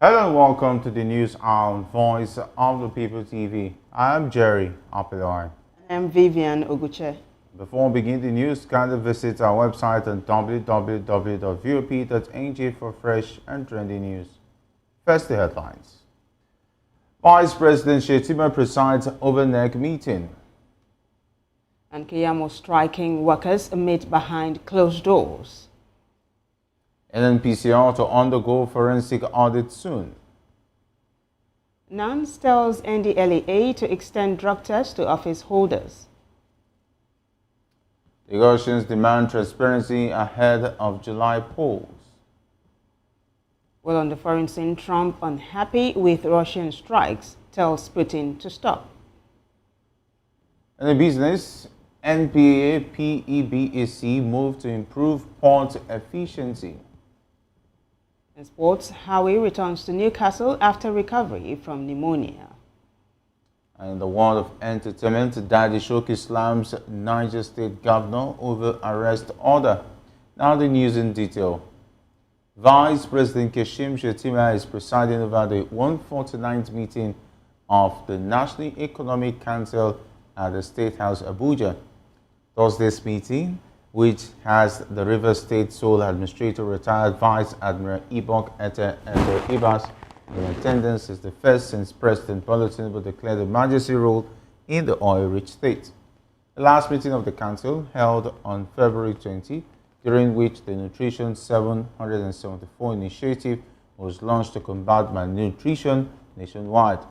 Hello and welcome to the news on Voice of the People TV. I'm Jerry Apeloi. I'm Vivian Oguche. Before we begin the news, kindly visit our website on www.vop.ng for fresh and trendy news. First, the headlines. Vice President Shettima presides over NEC meeting. And Keyamo striking workers meet behind closed doors. NNPCL to undergo forensic audit soon. NANS tells NDLEA to extend drug tests to office holders. The Russians demand transparency ahead of July polls. Well, on the foreign scene, Trump, unhappy with Russian strikes, tells Putin to stop. In the business, NPA PEBAC moved to improve port efficiency. In sports, Howie returns to Newcastle after recovery from pneumonia. And in the world of entertainment, Daddy Shoki slams Niger State governor over arrest order. Now the news in detail. Vice President Kashim Shettima is presiding over the 149th meeting of the National Economic Council at the State House, Abuja. Thursday's meeting, which has the Rivers State Sole Administrator, retired Vice Admiral Ibok Ete Ibas in attendance, is the first since President Bola Tinubu declared emergency rule in the oil-rich state. The last meeting of the council, held on February 20, during which the Nutrition 774 initiative was launched to combat malnutrition nationwide.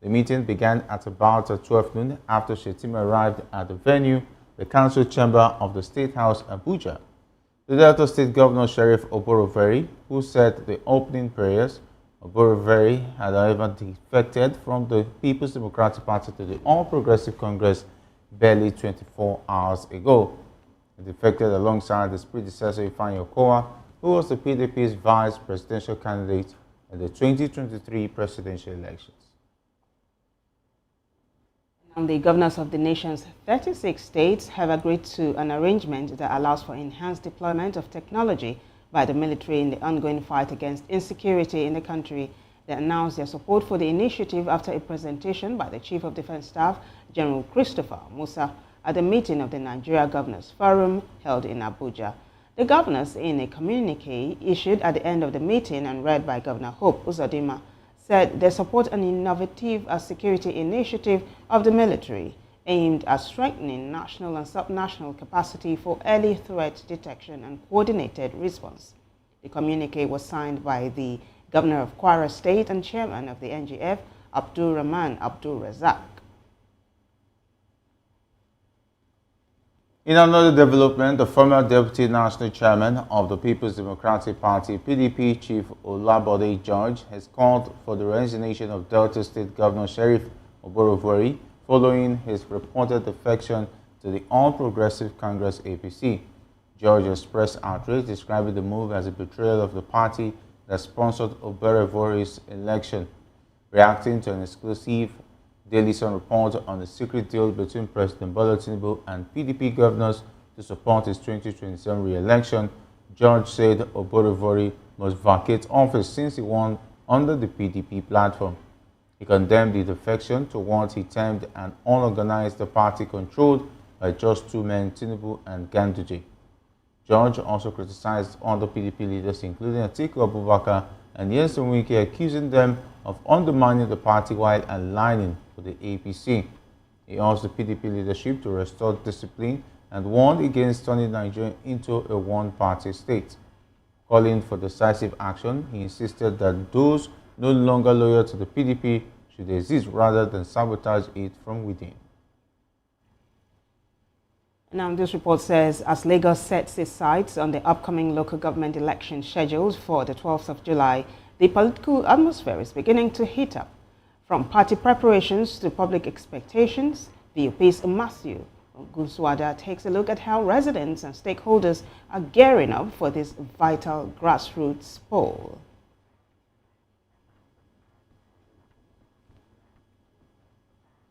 The meeting began at about 12 noon after Shettima arrived at the venue, the Council Chamber of the State House, Abuja. The Delta State Governor Sheriff Oborevwori, who said the opening prayers, Oborevwori had however defected from the People's Democratic Party to the All Progressive Congress barely 24 hours ago. He defected alongside his predecessor Ifeanyi Okowa, who was the PDP's vice presidential candidate in the 2023 presidential elections. And the governors of the nation's 36 states have agreed to an arrangement that allows for enhanced deployment of technology by the military in the ongoing fight against insecurity in the country. They announced their support for the initiative after a presentation by the Chief of Defense Staff, General Christopher Musa, at the meeting of the Nigeria Governors Forum held in Abuja. The governors, in a communique issued at the end of the meeting and read by Governor Hope Uzodinma, said they support an innovative security initiative of the military aimed at strengthening national and subnational capacity for early threat detection and coordinated response. The communique was signed by the Governor of Kwara State and Chairman of the NGF, Abdul Rahman Abdul Razak. In another development, the former Deputy National Chairman of the People's Democratic Party, PDP, Chief Olabode George, has called for the resignation of Delta State Governor Sheriff Oborevwori following his reported defection to the All Progressive Congress APC. George expressed outrage, describing the move as a betrayal of the party that sponsored Oborevwori's election. Reacting to an exclusive Daily Sun report on the secret deal between President Bola Tinubu and PDP governors to support his 2027 re-election, George said Oborevwori must vacate office since he won under the PDP platform. He condemned the defection to what he termed an unorganized party controlled by just two men, Tinubu and Ganduje. George also criticized other PDP leaders, including Atiku Abubakar and Nyesom Wike, accusing them of undermining the party while aligning with the APC. He asked the PDP leadership to restore discipline and warned against turning Nigeria into a one-party state. Calling for decisive action, he insisted that those no longer loyal to the PDP should exist rather than sabotage it from within. Now, this report says, as Lagos sets its sights on the upcoming local government election scheduled for the 12th of July, the political atmosphere is beginning to heat up. From party preparations to public expectations, VOP's Matthew Guswada takes a look at how residents and stakeholders are gearing up for this vital grassroots poll.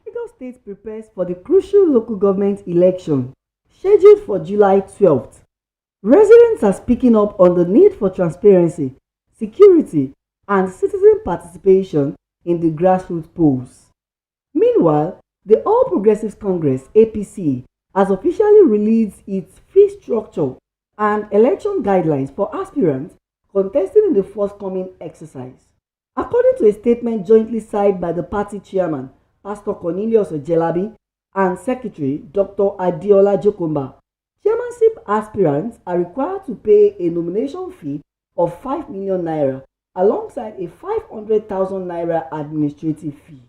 Lagos State prepares for the crucial local government election scheduled for July 12th. Residents are speaking up on the need for transparency, security, and citizen participation in the grassroots polls. Meanwhile, the All Progressives Congress (APC) has officially released its fee structure and election guidelines for aspirants contesting in the forthcoming exercise. According to a statement jointly signed by the party chairman, Pastor Cornelius Ojelabi, and Secretary Dr. Adiola Jokomba, chairmanship aspirants are required to pay a nomination fee of 5 million naira alongside a 500,000 naira administrative fee.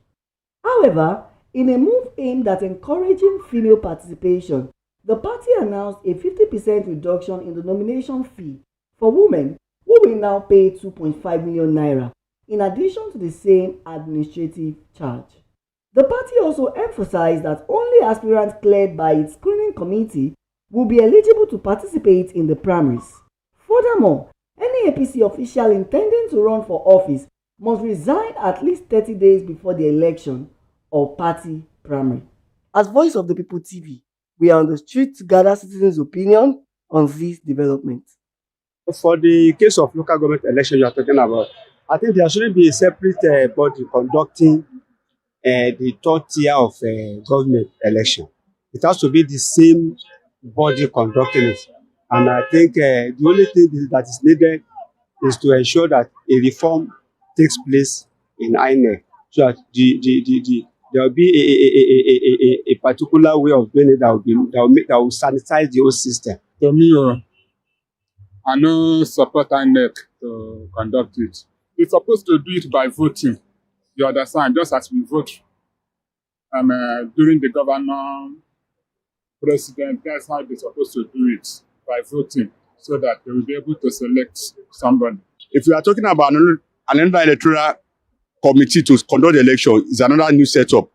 However, in a move aimed at encouraging female participation, the party announced a 50% reduction in the nomination fee for women who will now pay 2.5 million naira in addition to the same administrative charge. The party also emphasized that only aspirants cleared by its screening committee will be eligible to participate in the primaries. Furthermore, any APC official intending to run for office must resign at least 30 days before the election or party primary. As Voice of the People TV, we are on the street to gather citizens' opinion on these developments. For the case of local government election you are talking about, I think there shouldn't be a separate body conducting the third tier of government election. It has to be the same body conducting it. And I think the only thing that is needed is to ensure that a reform takes place in INEC so that there will be a particular way of doing it that will sanitize the whole system. To me, I no support INEC to conduct it. They're supposed to do it by voting. You understand? Just as we vote during the governor, president, that's how they're supposed to do it, by voting, so that they will be able to select somebody. If we are talking about another electoral committee to conduct the election, is another new setup.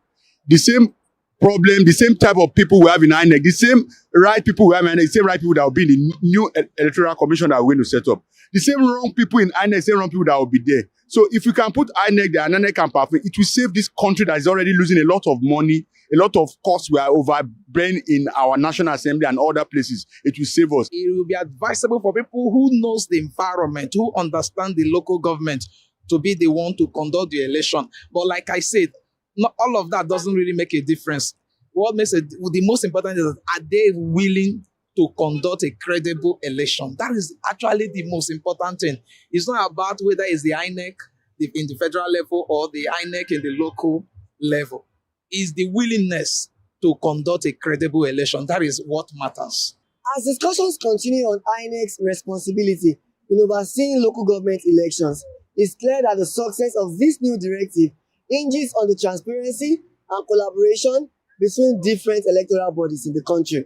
The same problem, the same type of people we have in INEC, the same right people we have in INEC, the same right people that will be in the new electoral commission that we're going to set up. The same wrong people in INEC, the same wrong people that will be there. So if we can put INEC there and INEC can perform, it will save this country that is already losing a lot of money, a lot of costs we are overbearing in our National Assembly and other places. It will save us. It will be advisable for people who knows the environment, who understand the local government, to be the one to conduct the election. But like I said, not all of that doesn't really make a difference. What makes it the most important is, are they willing to conduct a credible election? That is actually the most important thing. It's not about whether it's the INEC in the federal level or the INEC in the local level. It's the willingness to conduct a credible election. That is what matters. As discussions continue on INEC's responsibility in overseeing local government elections, it's clear that the success of this new directive hinges on the transparency and collaboration between different electoral bodies in the country.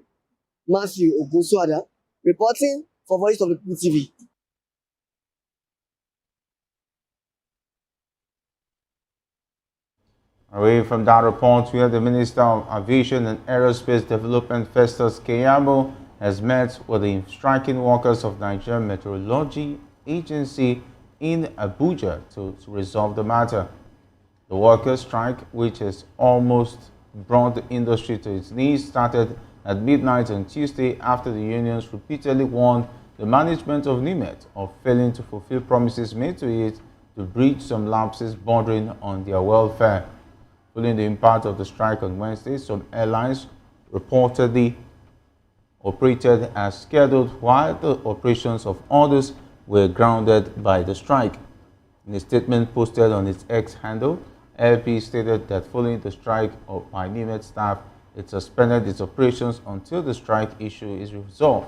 Matthew Ogunswada, reporting for Voice of the People TV. Away from that report, where the Minister of Aviation and Aerospace Development, Festus Keyamo, has met with the striking workers of Nigerian Meteorology Agency in Abuja to resolve the matter. The workers' strike, which has almost brought the industry to its knees, started at midnight on Tuesday after the unions repeatedly warned the management of NIMET of failing to fulfill promises made to it to breach some lapses bordering on their welfare. Following the impact of the strike on Wednesday, some airlines reportedly operated as scheduled, while the operations of others were grounded by the strike. In a statement posted on its X handle, LP stated that following the strike by NIMET staff, it suspended its operations until the strike issue is resolved.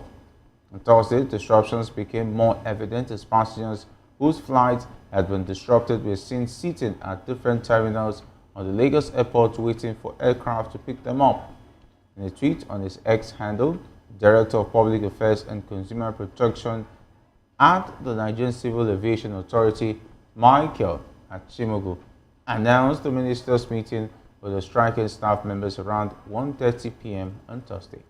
On Thursday, disruptions became more evident as passengers whose flights had been disrupted were seen sitting at different terminals on the Lagos airport waiting for aircraft to pick them up. In a tweet on his X handle, Director of Public Affairs and Consumer Protection at the Nigerian Civil Aviation Authority, Michael Achimogu, announced the minister's meeting with the striking staff members around 1:30 p.m. on Thursday.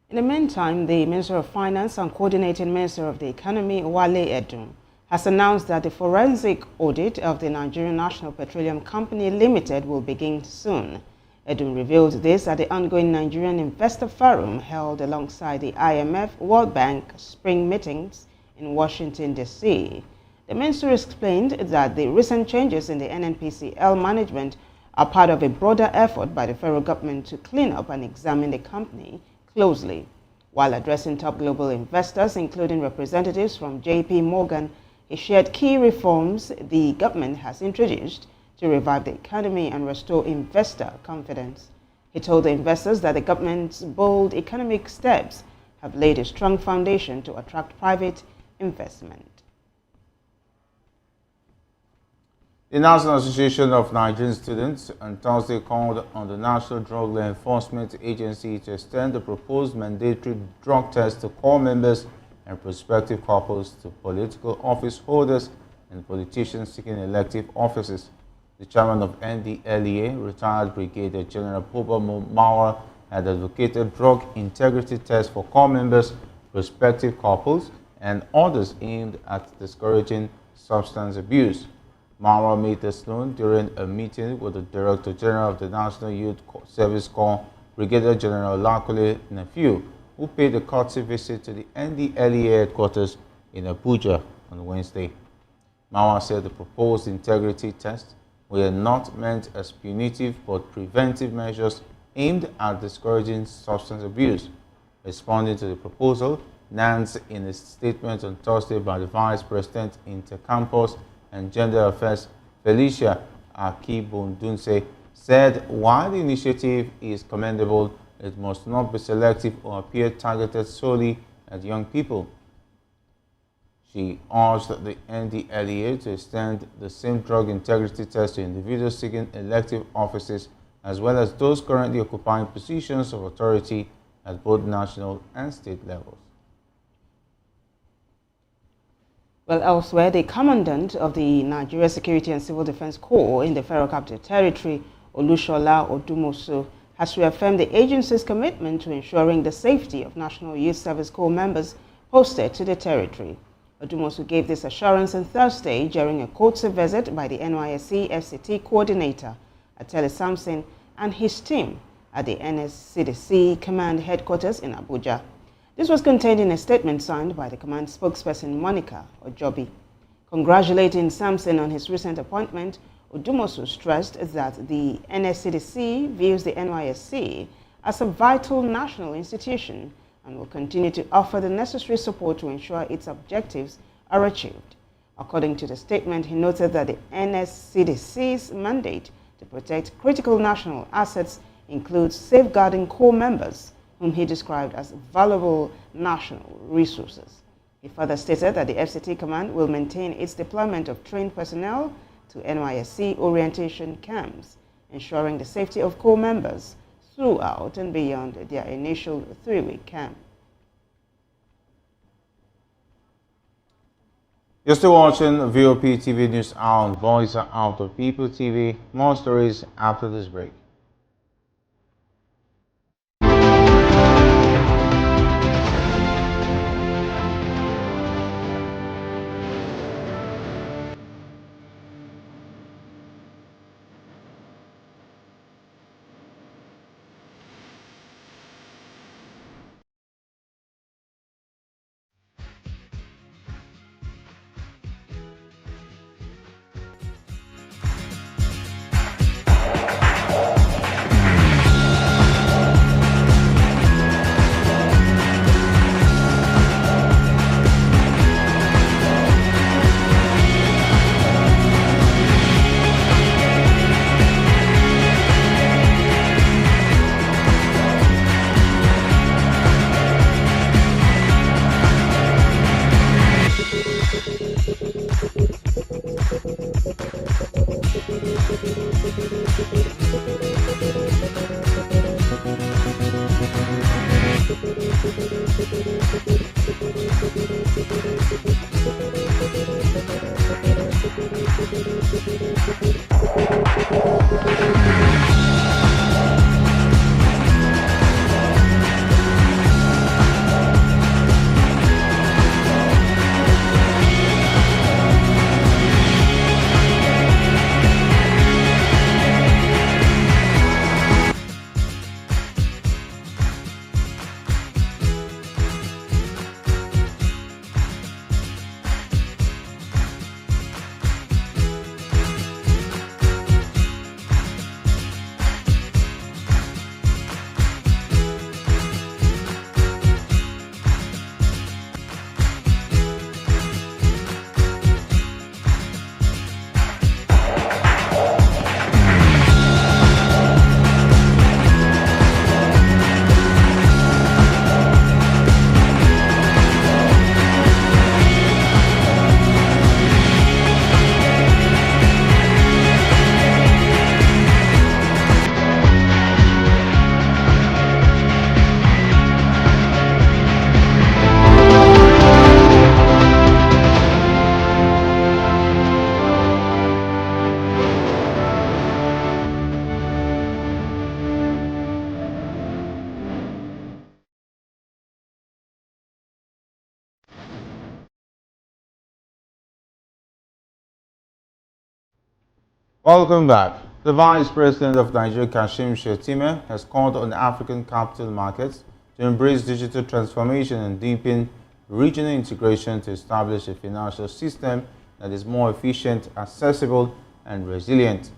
In the meantime, the Minister of Finance and Coordinating Minister of the Economy, Wale Edun, has announced that the forensic audit of the Nigerian National Petroleum Company Limited will begin soon. Edun revealed this at the ongoing Nigerian Investor Forum held alongside the IMF World Bank spring meetings in Washington, D.C. The minister explained that the recent changes in the NNPCL management are part of a broader effort by the federal government to clean up and examine the company closely. While addressing top global investors, including representatives from JP Morgan, he shared key reforms the government has introduced to revive the economy and restore investor confidence. He told the investors that the government's bold economic steps have laid a strong foundation to attract private investment. The National Association of Nigerian Students on Thursday called on the National Drug Law Enforcement Agency to extend the proposed mandatory drug test to core members and prospective couples to political office holders and politicians seeking elective offices. The chairman of NDLEA, retired Brigadier General Buba Mawar, had advocated drug integrity tests for core members, prospective couples, and others aimed at discouraging substance abuse. Mawar made this known during a meeting with the Director General of the National Youth Service Corps, Brigadier General Lakule Nafiu, who paid a courtesy visit to the NDLEA headquarters in Abuja on Wednesday. Mawar said the proposed integrity tests were not meant as punitive but preventive measures aimed at discouraging substance abuse. Responding to the proposal, NANS, in a statement on Thursday by the Vice President Intercampus and Gender Affairs, Felicia Akibundunse, said while the initiative is commendable, it must not be selective or appear targeted solely at young people. She urged the NDLEA to extend the same drug integrity test to individuals seeking elective offices as well as those currently occupying positions of authority at both national and state levels. Well, elsewhere, the commandant of the Nigeria Security and Civil Defense Corps in the Federal Capital Territory, Olushola Odumosu, has reaffirmed the agency's commitment to ensuring the safety of National Youth Service Corps members posted to the territory. Odumosu gave this assurance on Thursday during a courtesy visit by the NYSC FCT coordinator, Atele Samson, and his team at the NSCDC Command Headquarters in Abuja. This was contained in a statement signed by the command spokesperson Monica Ojobi. Congratulating Samson on his recent appointment, Odumosu stressed that the NSCDC views the NYSC as a vital national institution and will continue to offer the necessary support to ensure its objectives are achieved. According to the statement, he noted that the NSCDC's mandate to protect critical national assets includes safeguarding core members, whom he described as valuable national resources. He further stated that the FCT Command will maintain its deployment of trained personnel to NYSC orientation camps, ensuring the safety of core members throughout and beyond their initial 3-week camp. You're still watching VOP TV News Hour on Voice Out of People TV. More stories after this break. Welcome back. The Vice President of Nigeria, Kashim Shettima, has called on African capital markets to embrace digital transformation and deepen regional integration to establish a financial system that is more efficient, accessible, and resilient.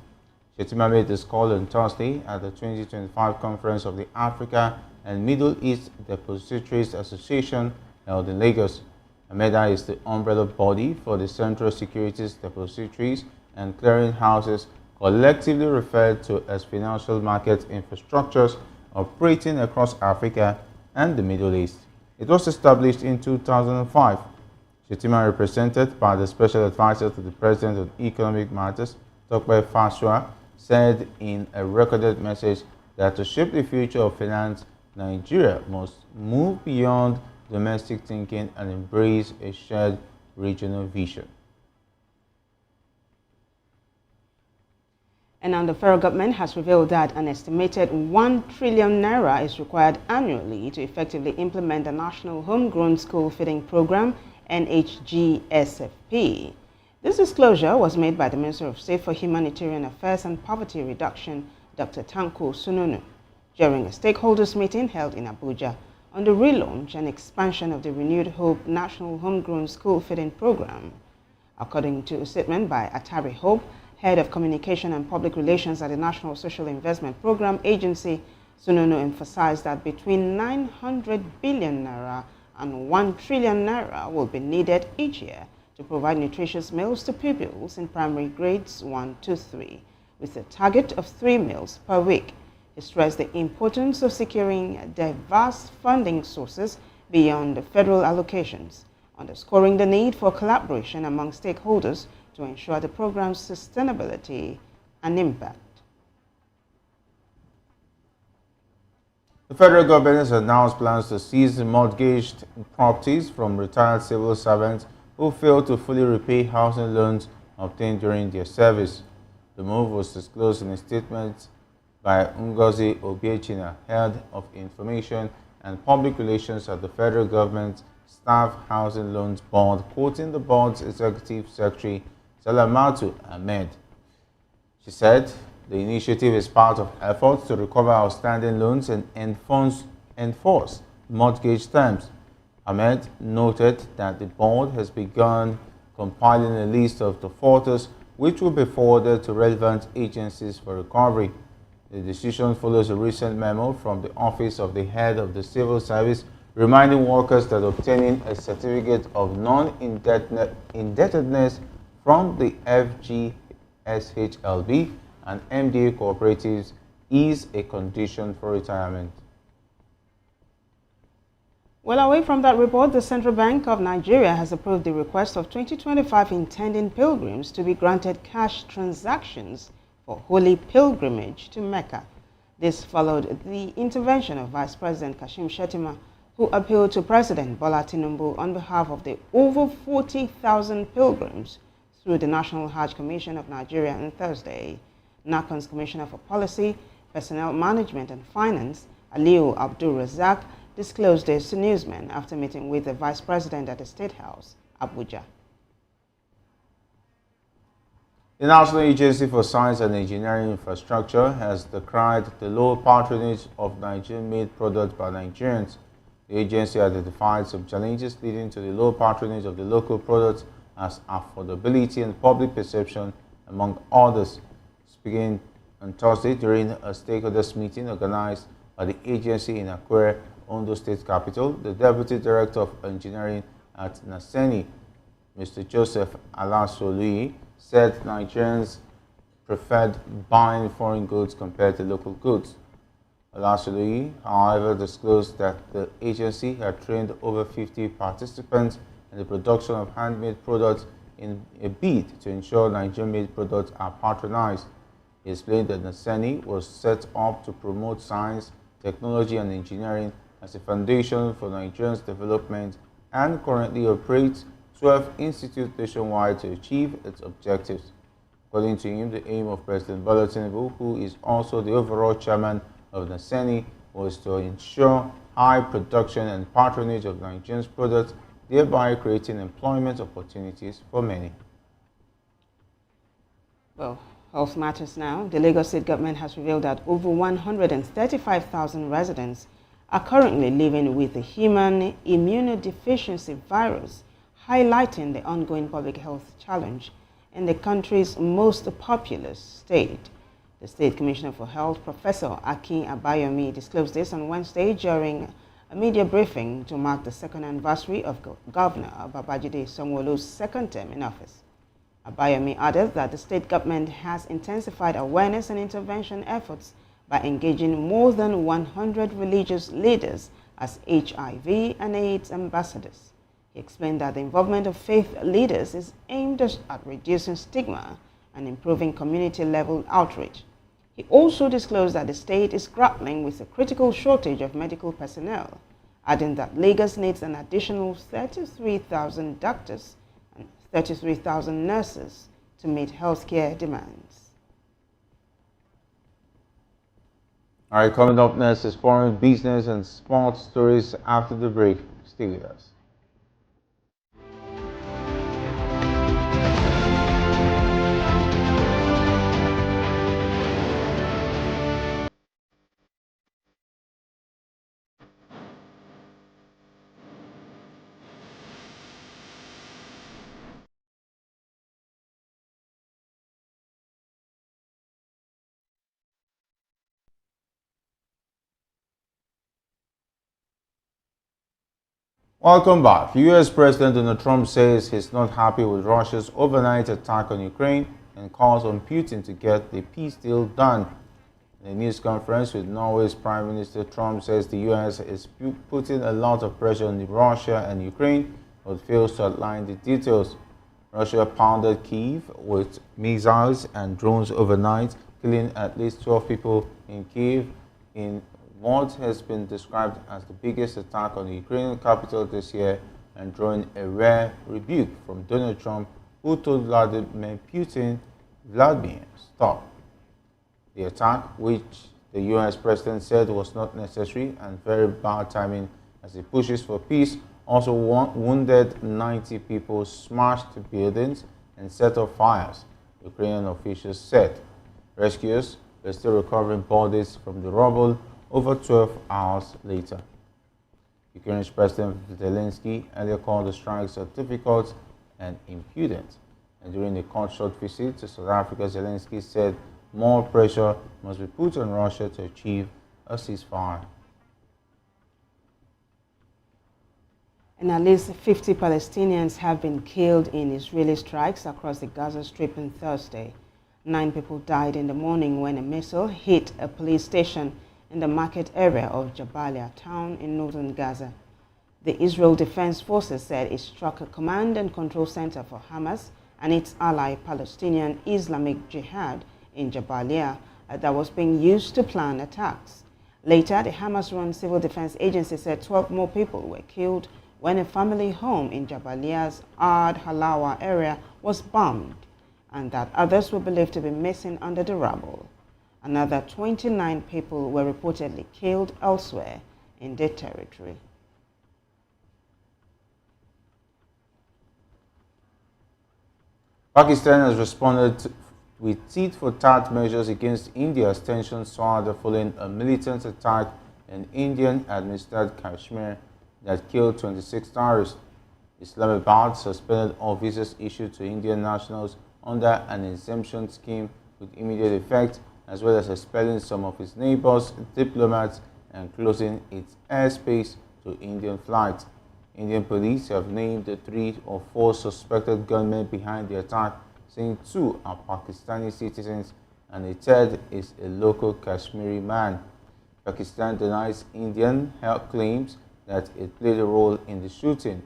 Shettima made this call on Thursday at the 2025 conference of the Africa and Middle East Depositories Association held in Lagos. AMEDA is the umbrella body for the Central Securities Depositories and Clearing Houses, collectively referred to as financial market infrastructures operating across Africa and the Middle East. It was established in 2005. Shettima, represented by the Special Advisor to the President on Economic Matters, Dr. Fasua, said in a recorded message that to shape the future of finance, Nigeria must move beyond domestic thinking and embrace a shared regional vision. And now the federal government has revealed that an estimated 1 trillion naira is required annually to effectively implement the National Homegrown School Feeding Program, NHGSFP. This disclosure was made by the Minister of State for Humanitarian Affairs and Poverty Reduction, Dr. Tanko Sununu, during a stakeholders meeting held in Abuja on the relaunch and expansion of the Renewed Hope National Homegrown School Feeding Program. According to a statement by Atari Hope, Head of Communication and Public Relations at the National Social Investment Program Agency, Sununu emphasized that between 900 billion naira and 1 trillion naira will be needed each year to provide nutritious meals to pupils in primary grades 1 to 3, with a target of 3 meals per week. He stressed the importance of securing diverse funding sources beyond the federal allocations, underscoring the need for collaboration among stakeholders to ensure the program's sustainability and impact. The federal government has announced plans to seize mortgaged properties from retired civil servants who failed to fully repay housing loans obtained during their service. The move was disclosed in a statement by Ngozi Obiechina, Head of Information and Public Relations at the Federal Government Staff Housing Loans Board, quoting the board's Executive Secretary, Salamatu Ahmed. She said the initiative is part of efforts to recover outstanding loans and enforce mortgage terms. Ahmed noted that the board has begun compiling a list of defaulters which will be forwarded to relevant agencies for recovery. The decision follows a recent memo from the Office of the Head of the Civil Service reminding workers that obtaining a certificate of non-indebtedness from the FGSHLB and MDA cooperatives is a condition for retirement. Well, away from that report, the Central Bank of Nigeria has approved the request of 2025 intending pilgrims to be granted cash transactions for holy pilgrimage to Mecca. This followed the intervention of Vice President Kashim Shettima, who appealed to President Bola Tinubu on behalf of the over 40,000 pilgrims through the National Hajj Commission of Nigeria on Thursday. NACON's Commissioner for Policy, Personnel Management and Finance, Aliu Abdul Razak, disclosed this to newsmen after meeting with the Vice President at the State House, Abuja. The National Agency for Science and Engineering Infrastructure has decried the low patronage of Nigerian-made products by Nigerians. The agency identified some challenges leading to the low patronage of the local products as affordability and public perception, among others. Speaking on Thursday during a stakeholders meeting organized by the agency in Akure, Ondo State Capital, the Deputy Director of Engineering at Naseni, Mr. Joseph Alasolui, said Nigerians preferred buying foreign goods compared to local goods. Alasolui, however, disclosed that the agency had trained over 50 participants in the production of handmade products in a bid to ensure Nigerian-made products are patronized. He explained that Naseni was set up to promote science, technology and engineering as a foundation for Nigeria's development and currently operates 12 institutes nationwide to achieve its objectives. According to him, the aim of President Bola Tinubu, who is also the overall chairman of Naseni, was to ensure high production and patronage of Nigerian products, thereby creating employment opportunities for many. Well, Health matters now. The Lagos State government has revealed that over 135,000 residents are currently living with the human immunodeficiency virus, highlighting the ongoing public health challenge in the country's most populous state. The State Commissioner for Health, Professor Akin Abayomi, disclosed this on Wednesday during a media briefing to mark the second anniversary of Governor Babajide Sanwo-Olu's second term in office. Abayomi added that the state government has intensified awareness and intervention efforts by engaging more than 100 religious leaders as HIV and AIDS ambassadors. He explained that the involvement of faith leaders is aimed at reducing stigma and improving community-level outreach. He also disclosed that the state is grappling with a critical shortage of medical personnel, adding that Lagos needs an additional 33,000 doctors and 33,000 nurses to meet healthcare demands. All right, coming up next is foreign business and sports stories after the break. Stay with us. Welcome back. US President Donald Trump says he's not happy with Russia's overnight attack on Ukraine and calls on Putin to get the peace deal done. In a news conference with Norway's Prime Minister, Trump says the US is putting a lot of pressure on Russia and Ukraine, but fails to outline the details. Russia pounded Kyiv with missiles and drones overnight, killing at least 12 people in Kyiv in what has been described as the biggest attack on the Ukrainian capital this year, and drawing a rare rebuke from Donald Trump, who told Vladimir Putin, "Vladimir, stop." The attack, which the US president said was not necessary and very bad timing as he pushes for peace, also wounded 90 people, smashed buildings, and set off fires, Ukrainian officials said. Rescuers were still recovering bodies from the rubble over 12 hours later. Ukraine's President Zelensky earlier called the strikes difficult and impudent. And during a short visit to South Africa, Zelensky said more pressure must be put on Russia to achieve a ceasefire. And at least 50 Palestinians have been killed in Israeli strikes across the Gaza Strip on Thursday. 9 people died in the morning when a missile hit a police station in the market area of Jabalia town in northern Gaza. The Israel Defense Forces said it struck a command and control center for Hamas and its ally Palestinian Islamic Jihad in Jabalia that was being used to plan attacks. Later, the Hamas-run civil defense agency said 12 more people were killed when a family home in Jabalia's Ard Halawa area was bombed, and that others were believed to be missing under the rubble. Another 29 people were reportedly killed elsewhere in their territory. Pakistan has responded with tit-for-tat measures against India as tensions soared following a militant attack in Indian-administered Kashmir that killed 26 terrorists. Islamabad suspended all visas issued to Indian nationals under an exemption scheme with immediate effect, as well as expelling some of its neighbors, diplomats, and closing its airspace to Indian flights. Indian police have named the 3 or 4 suspected gunmen behind the attack, saying 2 are Pakistani citizens and a 3rd is a local Kashmiri man. Pakistan denies Indian health claims that it played a role in the shooting.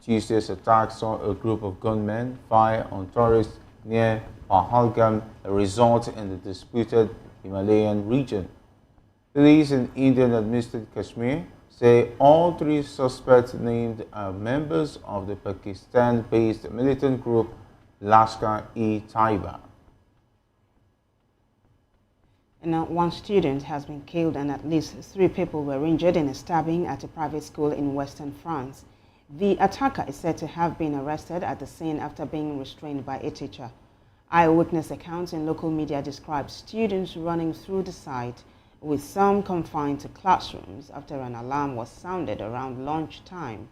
Tuesday's attack saw a group of gunmen fire on tourists near Pahalgam, a resort in the disputed Himalayan region. Police in Indian-administered Kashmir say all 3 suspects named are members of the Pakistan-based militant group Lashkar-e-Taiba. And now 1 student has been killed and at least 3 people were injured in a stabbing at a private school in western France. The attacker is said to have been arrested at the scene after being restrained by a teacher. Eyewitness accounts in local media describe students running through the site, with some confined to classrooms after an alarm was sounded around lunchtime.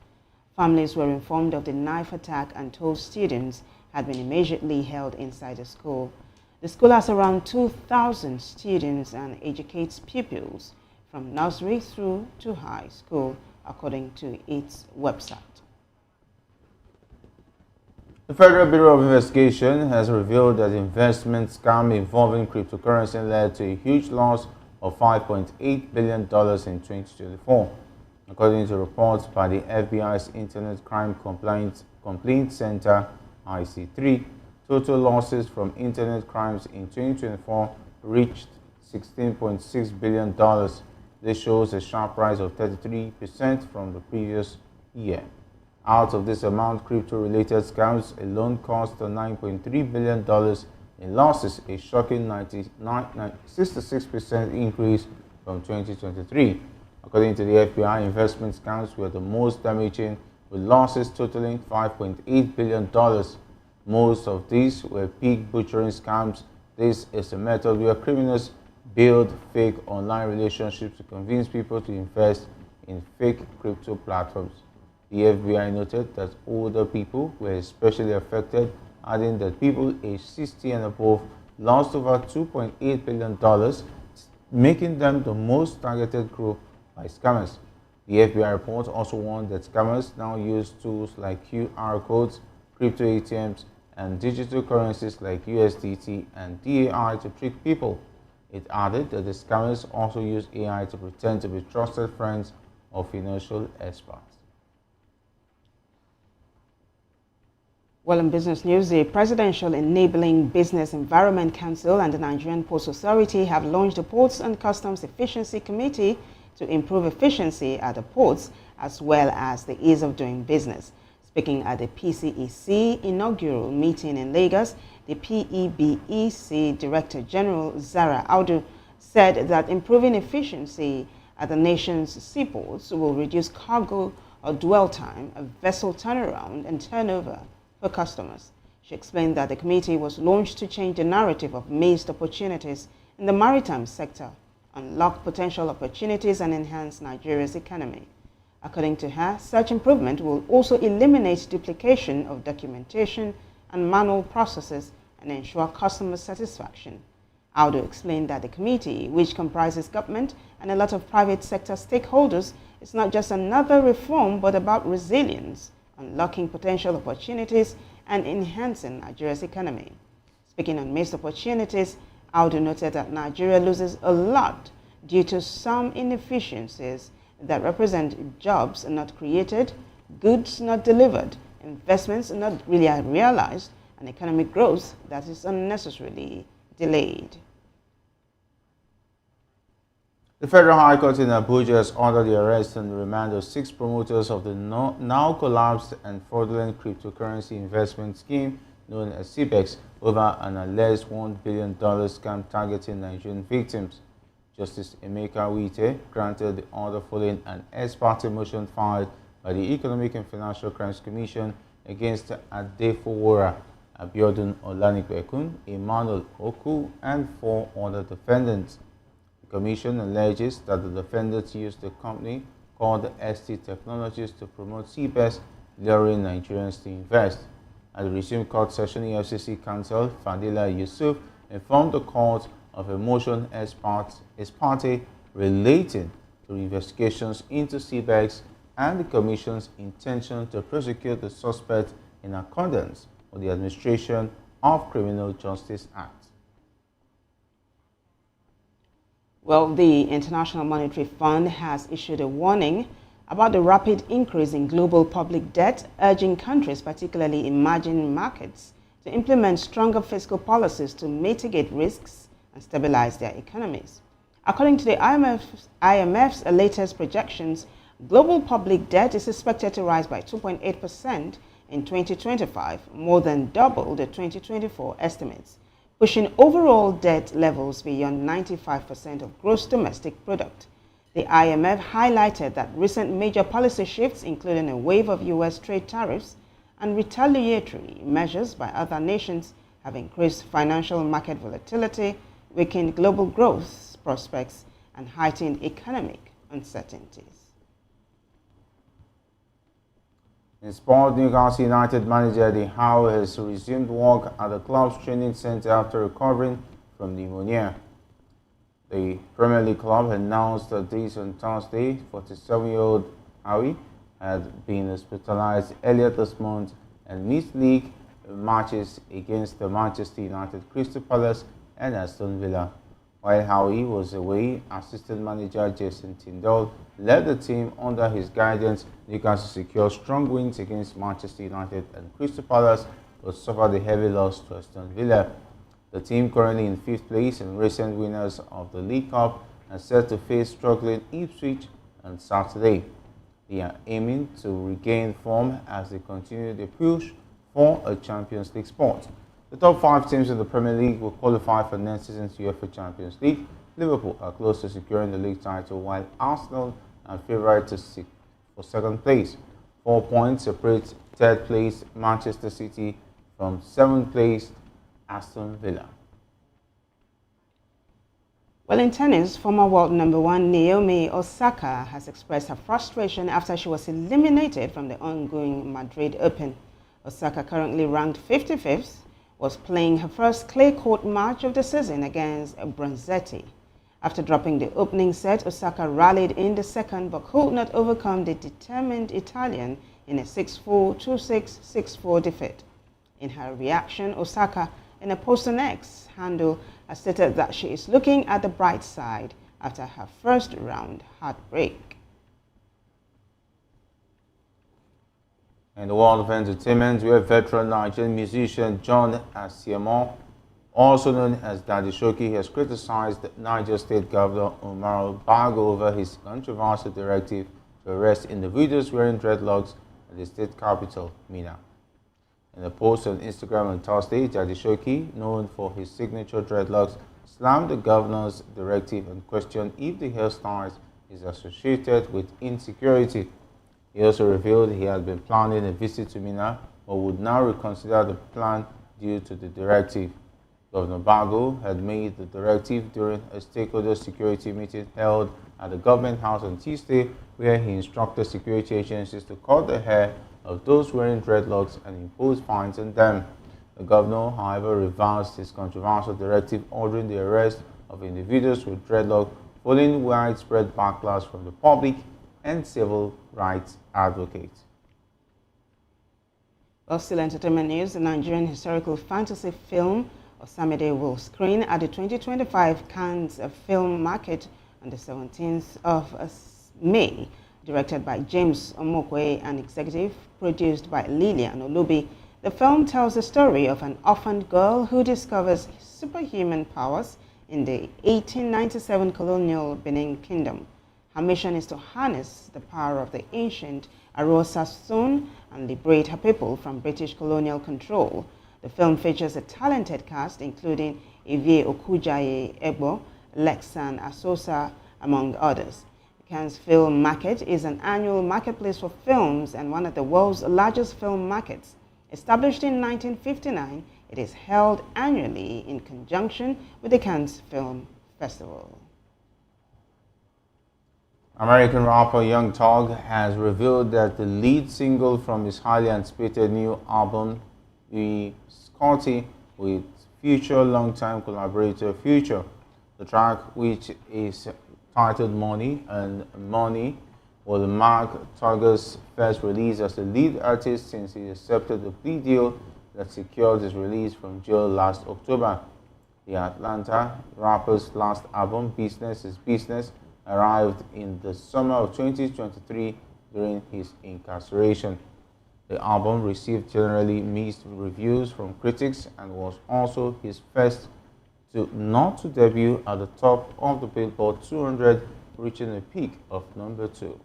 Families were informed of the knife attack and told students had been immediately held inside the school. The school has around 2,000 students and educates pupils from nursery through to high school, according to its website. The Federal Bureau of Investigation has revealed that the investment scam involving cryptocurrency led to a huge loss of $5.8 billion in 2024. According to reports by the FBI's Internet Crime Complaint Center, IC3, total losses from internet crimes in 2024 reached $16.6 billion. This shows a sharp rise of 33% from the previous year. Out of this amount, crypto-related scams alone cost $9.3 billion in losses, a shocking 66% increase from 2023. According to the FBI, investment scams were the most damaging, with losses totaling $5.8 billion. Most of these were pig butchering scams. This is a method where criminals build fake online relationships to convince people to invest in fake crypto platforms. The FBI noted that older people were especially affected, adding that people aged 60 and above lost over $2.8 billion, making them the most targeted group by scammers. The FBI report also warned that scammers now use tools like QR codes, crypto ATMs, and digital currencies like USDT and DAI to trick people. It added that the scammers also use AI to pretend to be trusted friends or financial experts. Well, in business news, the Presidential Enabling Business Environment Council and the Nigerian Ports Authority have launched the Ports and Customs Efficiency Committee to improve efficiency at the ports as well as the ease of doing business. Speaking at the PCEC inaugural meeting in Lagos, the PEBEC Director General Zara Audu said that improving efficiency at the nation's seaports will reduce cargo or dwell time, vessel turnaround, and turnover for customers. She explained that the committee was launched to change the narrative of missed opportunities in the maritime sector, unlock potential opportunities, and enhance Nigeria's economy. According to her, such improvement will also eliminate duplication of documentation and manual processes and ensure customer satisfaction. Audu explained that the committee, which comprises government and a lot of private sector stakeholders, is not just another reform but about resilience, unlocking potential opportunities, and enhancing Nigeria's economy. Speaking on missed opportunities, Audu noted that Nigeria loses a lot due to some inefficiencies that represent jobs not created, goods not delivered, investments not really realized, and economic growth that is unnecessarily delayed. The Federal High Court in Abuja has ordered the arrest and remand of 6 promoters of the now collapsed and fraudulent cryptocurrency investment scheme known as CBEX over an alleged $1 billion scam targeting Nigerian victims. Justice Emeka Wite granted the order following an ex parte motion filed by the Economic and Financial Crimes Commission against Adefowora, Abiodun Olanikwekun, Emmanuel Oku, and 4 other defendants. The Commission alleges that the defendants used a company called ST Technologies to promote CBEX, luring Nigerians to invest. At the resumed court session, EFCC counsel Fadila Yusuf informed the court of a motion as parte relating to investigations into CBEX and the Commission's intention to prosecute the suspect in accordance with the Administration of Criminal Justice Act. Well, the International Monetary Fund has issued a warning about the rapid increase in global public debt, urging countries, particularly emerging markets, to implement stronger fiscal policies to mitigate risks and stabilize their economies. According to the IMF's latest projections, global public debt is expected to rise by 2.8% in 2025, more than double the 2024 estimates, pushing overall debt levels beyond 95% of gross domestic product. The IMF highlighted that recent major policy shifts, including a wave of U.S. trade tariffs and retaliatory measures by other nations, have increased financial market volatility, weakened global growth prospects, and heightened economic uncertainties. In sport, Newcastle United manager Eddie Howe has resumed work at the club's training centre after recovering from pneumonia. The Premier League club announced this on Thursday. 47-year-old Howe had been hospitalised earlier this month and missed league matches against the Manchester United, Crystal Palace and Aston Villa. While Howe was away, assistant manager Jason Tindall led the team under his guidance. Newcastle secured strong wins against Manchester United and Crystal Palace, but suffered a heavy loss to Aston Villa. The team, currently in 5th place and recent winners of the League Cup, are set to face struggling Ipswich on Saturday. They are aiming to regain form as they continue their push for a Champions League spot. The top 5 teams in the Premier League will qualify for next season's UEFA Champions League. Liverpool are close to securing the league title, while Arsenal are favourite for 2nd place. 4 points separate 3rd place Manchester City from 7th place Aston Villa. Well, in tennis, former world number 1 Naomi Osaka has expressed her frustration after she was eliminated from the ongoing Madrid Open. Osaka, currently ranked 55th, was playing her first clay court match of the season against Bronzetti. After dropping the opening set, Osaka rallied in the second but could not overcome the determined Italian in a 6-4, 2-6, 6-4 defeat. In her reaction, Osaka, in a post on X handle, has stated that she is looking at the bright side after her first round heartbreak. In the world of entertainment, we have veteran Nigerian musician John Asiemo, also known as Daddy Shoki, has criticized Niger State Governor Umar Bago over his controversial directive to arrest individuals wearing dreadlocks at the state capital, Minna. In a post on Instagram on Thursday, Daddy Shoki, known for his signature dreadlocks, slammed the governor's directive and questioned if the hairstyle is associated with insecurity. He also revealed he had been planning a visit to Minna, but would now reconsider the plan due to the directive. Governor Bago had made the directive during a stakeholder security meeting held at the government house on Tuesday, where he instructed security agencies to cut the hair of those wearing dreadlocks and impose fines on them. The governor, however, reversed his controversial directive, ordering the arrest of individuals with dreadlocks following widespread backlash from the public and civil rights advocates. Well, still entertainment news, the Nigerian historical fantasy film Osamide will screen at the 2025 Cannes Film Market on the 17th of May. Directed by James Omokwe and executive produced by Lillian Olubi, the film tells the story of an orphaned girl who discovers superhuman powers in the 1897 colonial Benin Kingdom. Her mission is to harness the power of the ancient Arosa stone and liberate her people from British colonial control. The film features a talented cast including Evie Okujaye Egbo, Lexan Asosa, among others. The Cannes Film Market is an annual marketplace for films and one of the world's largest film markets. Established in 1959, it is held annually in conjunction with the Cannes Film Festival. American rapper Young Thug has revealed that the lead single from his highly anticipated new album, The Scotty, with future longtime collaborator Future. The track, which is titled Money and Money, will mark Thug's first release as the lead artist since he accepted the plea deal that secured his release from jail last October. The Atlanta rapper's last album, Business is Business, arrived in the summer of 2023 during his incarceration. The album received generally mixed reviews from critics and was also his first not to debut at the top of the Billboard 200, reaching a peak of number 2.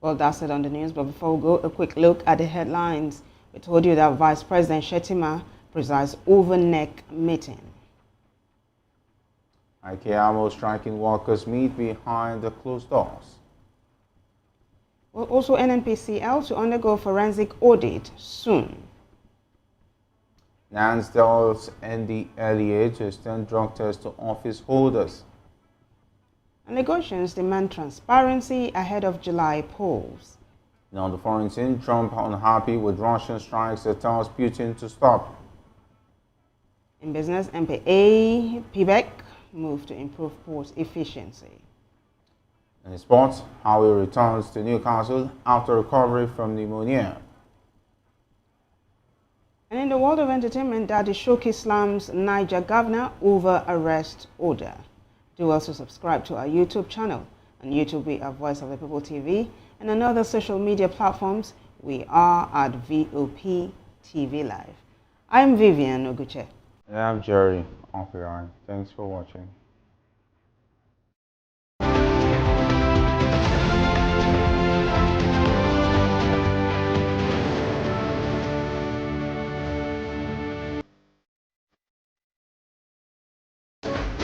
Well, that's it on the news, but before we go, a quick look at the headlines. We told you that Vice President Shettima presides over NEC meeting. Keyamo striking workers meet behind the closed doors. Well, also NNPCL to undergo forensic audit soon. NANS tells NDLEA to extend drug tests to office holders. And negotiations demand transparency ahead of July polls. Now the foreign scene, Trump unhappy with Russian strikes that tells Putin to stop. In business, MPA, PBEC move to improve port efficiency. In sports, Howie returns to Newcastle after recovery from pneumonia. And in the world of entertainment, Daddy Shoki slams Niger governor over arrest order. Do also subscribe to our YouTube channel. On YouTube, we are Voice of the People TV, and on other social media platforms, we are at VOP TV Live. I'm Vivian Oguche. And I'm Jerry Opirai. Thanks for watching.